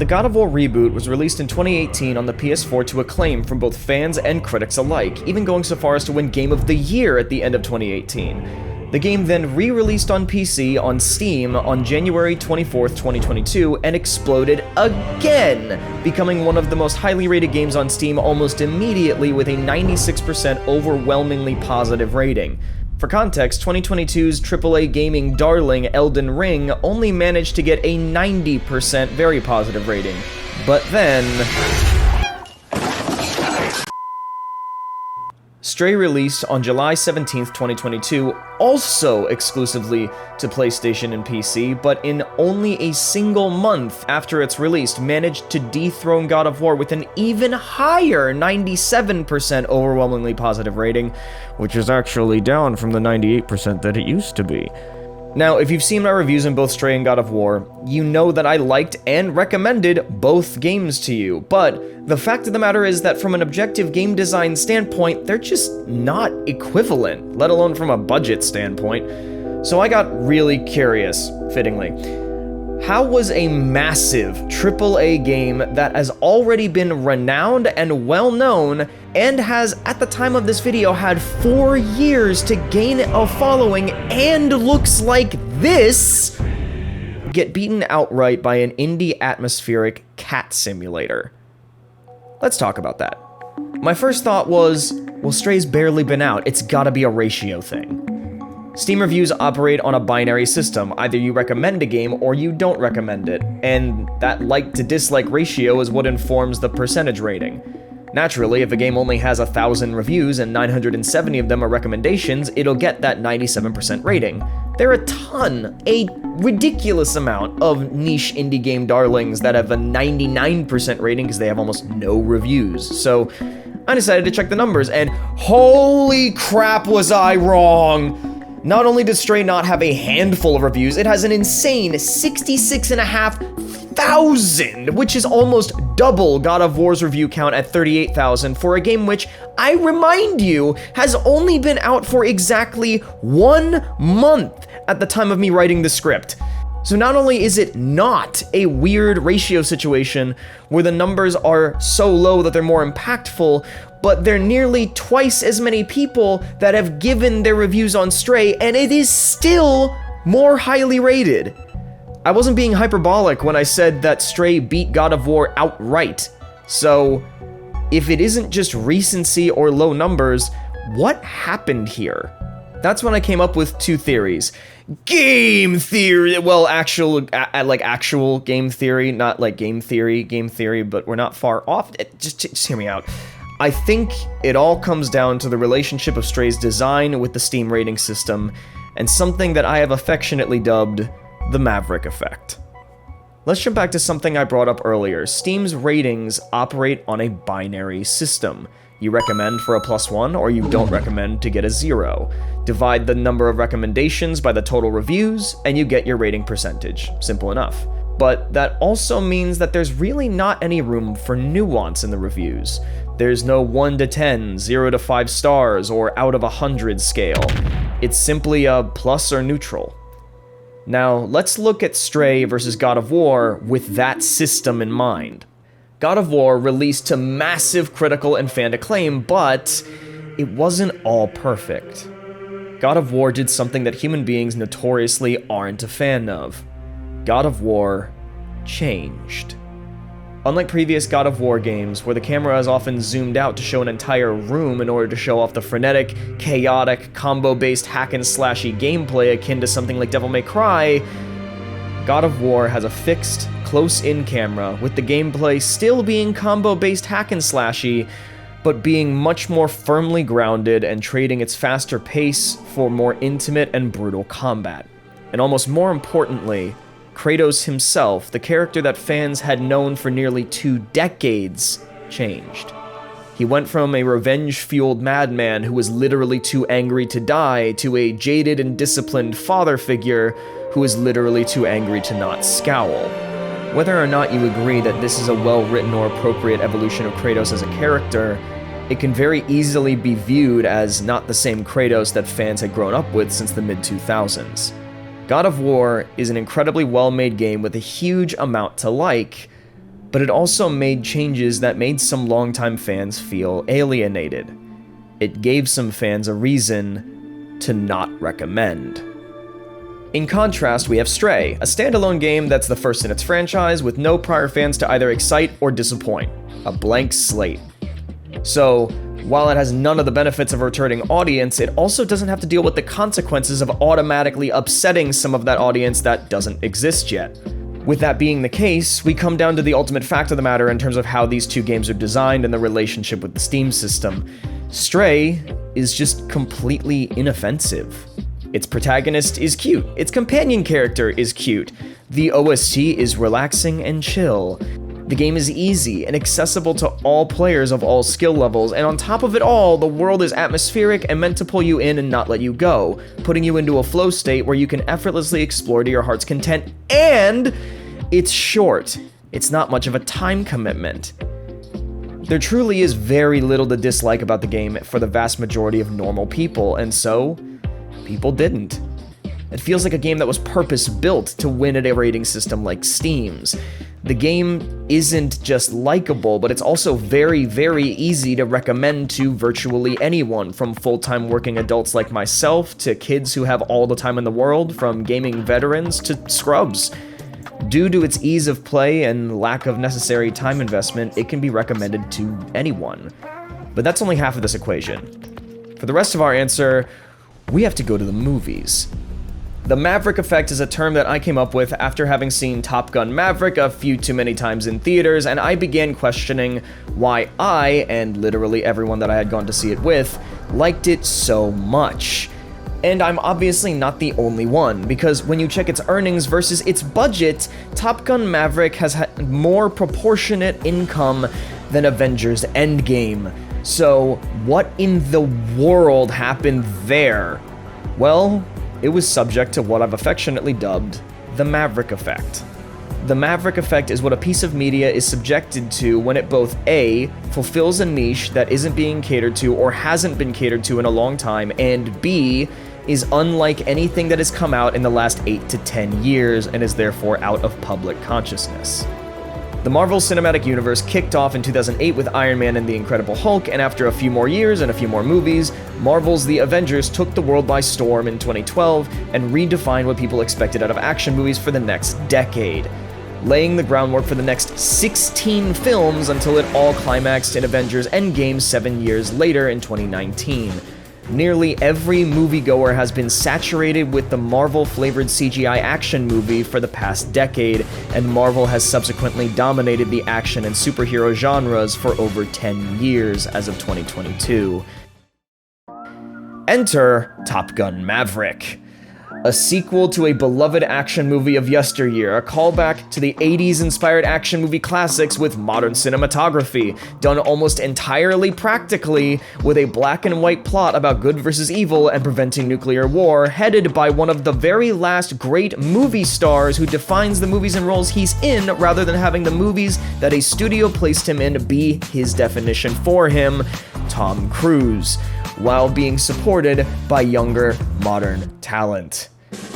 The God of War reboot was released in 2018 on the PS4 to acclaim from both fans and critics alike, even going so far as to win Game of the Year at the end of 2018. The game then re-released on PC on Steam on January 24th, 2022, and exploded again, becoming one of the most highly rated games on Steam almost immediately with a 96% overwhelmingly positive rating. For context, 2022's AAA gaming darling Elden Ring only managed to get a 90% very positive rating. But then... Stray released on July 17th, 2022, also exclusively to PlayStation and PC, but in only a single month after its release, managed to dethrone God of War with an even higher 97% overwhelmingly positive rating, which is actually down from the 98% that it used to be. Now, if you've seen my reviews on both Stray and God of War, you know that I liked and recommended both games to you, but the fact of the matter is that from an objective game design standpoint, they're just not equivalent, let alone from a budget standpoint. So I got really curious, fittingly. How was a massive AAA game that has already been renowned and well-known and has, at the time of this video, had 4 years to gain a following and looks like this, get beaten outright by an indie atmospheric cat simulator? Let's talk about that. My first thought was, well, Stray's barely been out, it's gotta be a ratio thing. Steam reviews operate on a binary system. Either you recommend a game or you don't recommend it, and that like to dislike ratio is what informs the percentage rating. Naturally, if a game only has 1,000 reviews and 970 of them are recommendations, it'll get that 97% rating. There are a ridiculous amount of niche indie game darlings that have a 99% rating because they have almost no reviews. So I decided to check the numbers, and holy crap was I wrong! Not only does Stray not have a handful of reviews, it has an insane 66,500, which is almost double God of War's review count at 38,000 for a game which, I remind you, has only been out for exactly 1 month at the time of me writing the script. So not only is it not a weird ratio situation where the numbers are so low that they're more impactful, but they're nearly twice as many people that have given their reviews on Stray, and it is still more highly rated. I wasn't being hyperbolic when I said that Stray beat God of War outright. So, if it isn't just recency or low numbers, what happened here? That's when I came up with 2 theories. Game theory! Well, actual game theory, not like game theory, but we're not far off. Just hear me out. I think it all comes down to the relationship of Stray's design with the Steam rating system, and something that I have affectionately dubbed the Maverick effect. Let's jump back to something I brought up earlier. Steam's ratings operate on a binary system. You recommend for a +1, or you don't recommend to get a 0. Divide the number of recommendations by the total reviews, and you get your rating percentage. Simple enough. But that also means that there's really not any room for nuance in the reviews. There's no 1 to 10, 0 to 5 stars, or out of 100 scale. It's simply a plus or neutral. Now, let's look at Stray versus God of War with that system in mind. God of War released to massive critical and fan acclaim, but it wasn't all perfect. God of War did something that human beings notoriously aren't a fan of. God of War changed. Unlike previous God of War games, where the camera is often zoomed out to show an entire room in order to show off the frenetic, chaotic, combo-based hack-and-slashy gameplay akin to something like Devil May Cry, God of War has a fixed, close-in camera, with the gameplay still being combo-based hack-and-slashy, but being much more firmly grounded and trading its faster pace for more intimate and brutal combat. And almost more importantly, Kratos himself, the character that fans had known for nearly 2 decades, changed. He went from a revenge-fueled madman who was literally too angry to die to a jaded and disciplined father figure who was literally too angry to not scowl. Whether or not you agree that this is a well-written or appropriate evolution of Kratos as a character, it can very easily be viewed as not the same Kratos that fans had grown up with since the mid-2000s. God of War is an incredibly well-made game with a huge amount to like, but it also made changes that made some longtime fans feel alienated. It gave some fans a reason to not recommend. In contrast, we have Stray, a standalone game that's the first in its franchise with no prior fans to either excite or disappoint. A blank slate. So, while it has none of the benefits of a returning audience, it also doesn't have to deal with the consequences of automatically upsetting some of that audience that doesn't exist yet. With that being the case, we come down to the ultimate fact of the matter in terms of how these two games are designed and the relationship with the Steam system. Stray is just completely inoffensive. Its protagonist is cute, its companion character is cute, the OST is relaxing and chill. The game is easy and accessible to all players of all skill levels, and on top of it all, the world is atmospheric and meant to pull you in and not let you go, putting you into a flow state where you can effortlessly explore to your heart's content, and it's short. It's not much of a time commitment. There truly is very little to dislike about the game for the vast majority of normal people, and so, people didn't. It feels like a game that was purpose-built to win at a rating system like Steam's. The game isn't just likable, but it's also very, very easy to recommend to virtually anyone, from full-time working adults like myself to kids who have all the time in the world, from gaming veterans to scrubs. Due to its ease of play and lack of necessary time investment, it can be recommended to anyone. But that's only half of this equation. For the rest of our answer, we have to go to the movies. The Maverick effect is a term that I came up with after having seen Top Gun Maverick a few too many times in theaters, and I began questioning why I, and literally everyone that I had gone to see it with, liked it so much. And I'm obviously not the only one, because when you check its earnings versus its budget, Top Gun Maverick has had more proportionate income than Avengers Endgame. So, what in the world happened there? Well, it was subject to what I've affectionately dubbed the Maverick effect. The Maverick effect is what a piece of media is subjected to when it both A, fulfills a niche that isn't being catered to or hasn't been catered to in a long time, and B, is unlike anything that has come out in the last 8 to 10 years and is therefore out of public consciousness. The Marvel Cinematic Universe kicked off in 2008 with Iron Man and the Incredible Hulk, and after a few more years and a few more movies, Marvel's The Avengers took the world by storm in 2012 and redefined what people expected out of action movies for the next decade, laying the groundwork for the next 16 films until it all climaxed in Avengers Endgame 7 years later in 2019. Nearly every moviegoer has been saturated with the Marvel-flavored CGI action movie for the past decade, and Marvel has subsequently dominated the action and superhero genres for over 10 years as of 2022. Enter Top Gun Maverick. A sequel to a beloved action movie of yesteryear, a callback to the 80s-inspired action movie classics with modern cinematography, done almost entirely practically, with a black and white plot about good versus evil and preventing nuclear war, headed by one of the very last great movie stars who defines the movies and roles he's in, rather than having the movies that a studio placed him in be his definition for him, Tom Cruise, while being supported by younger, modern talent.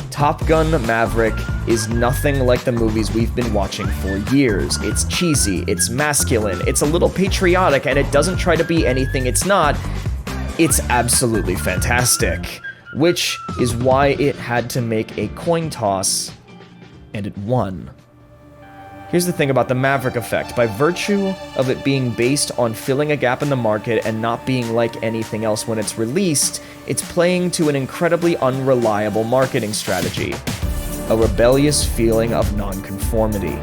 Top Gun Maverick is nothing like the movies we've been watching for years. It's cheesy, it's masculine, it's a little patriotic, and it doesn't try to be anything it's not. It's absolutely fantastic, which is why it had to make a coin toss, and it won. Here's the thing about the Maverick effect. By virtue of it being based on filling a gap in the market and not being like anything else when it's released, it's playing to an incredibly unreliable marketing strategy. A rebellious feeling of nonconformity.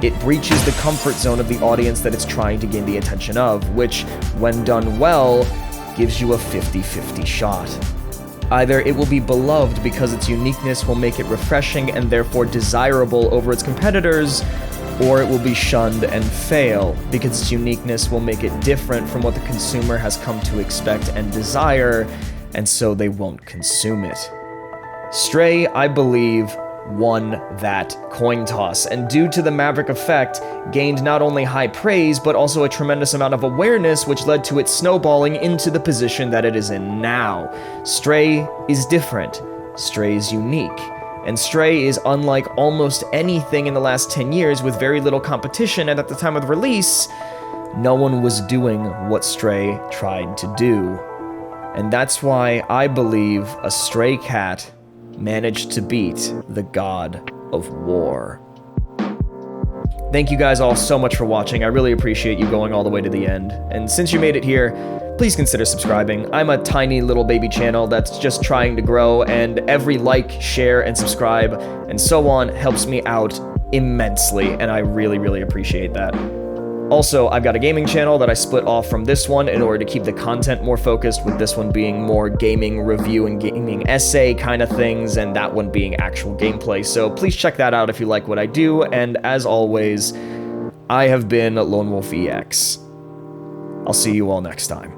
It breaches the comfort zone of the audience that it's trying to gain the attention of, which, when done well, gives you a 50-50 shot. Either it will be beloved because its uniqueness will make it refreshing and therefore desirable over its competitors, or it will be shunned and fail because its uniqueness will make it different from what the consumer has come to expect and desire, and so they won't consume it. Stray, I believe, won that coin toss, and due to the Maverick effect, gained not only high praise, but also a tremendous amount of awareness, which led to it snowballing into the position that it is in now. Stray is different. Stray is unique. And Stray is unlike almost anything in the last 10 years with very little competition, and at the time of the release, no one was doing what Stray tried to do. And that's why I believe a stray cat managed to beat the god of war. Thank you guys all so much for watching. I really appreciate you going all the way to the end. And since you made it here, please consider subscribing. I'm a tiny little baby channel that's just trying to grow, and every like, share, and subscribe, and so on helps me out immensely, and I really, really appreciate that. Also, I've got a gaming channel that I split off from this one in order to keep the content more focused, with this one being more gaming review and gaming essay kind of things, and that one being actual gameplay. So please check that out if you like what I do, and as always, I have been Lone Wolf EX. I'll see you all next time.